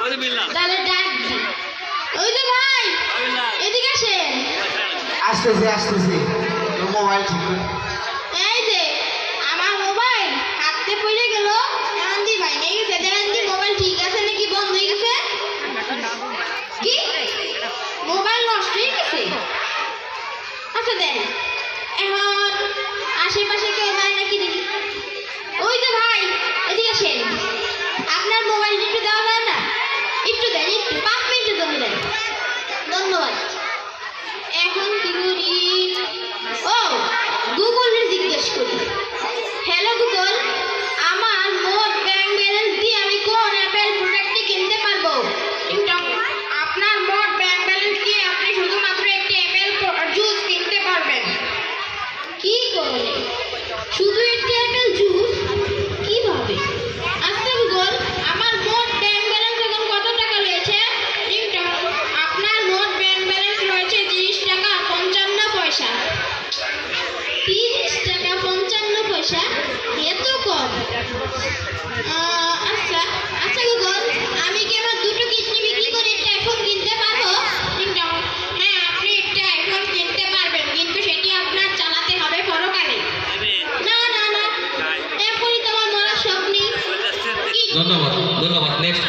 তাহলে ডাক দি। ওই তো ভাই এদিকে আসেন। আসতেছি মোবাইল ঠিক করে। এই যে আমার মোবাইল হাতে পড়ে গেল, এখন দি ভাই নেই গেছে, দেখেন দি মোবাইল ঠিক আছে নাকি বন্ধ হয়ে গেছে। কি মোবাইল নষ্ট হয়ে গেছে? আচ্ছা দেন, এখন আশেপাশে কেউ যায় নাকি দেখি। ওই তো ভাই এদিকে আসেন, আপনার মোবাইলটা একটু দেওয়া যায় না? একটু দেন, একটু 5 মিনিটের জন্য দেন। ধন্যবাদ। এখন কি করি? ও গুগলের জিজ্ঞেস করি। হ্যালো গুগল, আমার মোট ব্যাংক ব্যালেন্স দিয়ে আমি কোন অ্যাপেল প্রোডাক্টটি কিনতে পারবো? আপনার মোট ব্যাংক ব্যালেন্স দিয়ে আপনি শুধুমাত্র একটি অ্যাপেল জুস কিনতে পারবেন। কি করে? শুধু একটি অ্যাপেল জুস? কিভাবে? আচ্ছা গুগল, আমার মোট ব্যাংক ব্যালেন্স এখন কত টাকা রয়েছে? আপনার মোট ব্যাংক ব্যালেন্স রয়েছে 30 টাকা 55 পয়সা। 30 টাকা 55 পয়সা? এত কম? আচ্ছা আচ্ছা গুগল, আমি কি আমার দুটো কিডনি বিক্রি করে একটা আইফোন কিনতে পারবো? হ্যাঁ, আপনি একটা আইফোন কিনতে পারবেন, কিন্তু সেটি আপনার চালাতে হবে পরকালে। না না না, এখনই তো আমার মরার স্বপ্নই। ধন্যবাদ। নেক্সট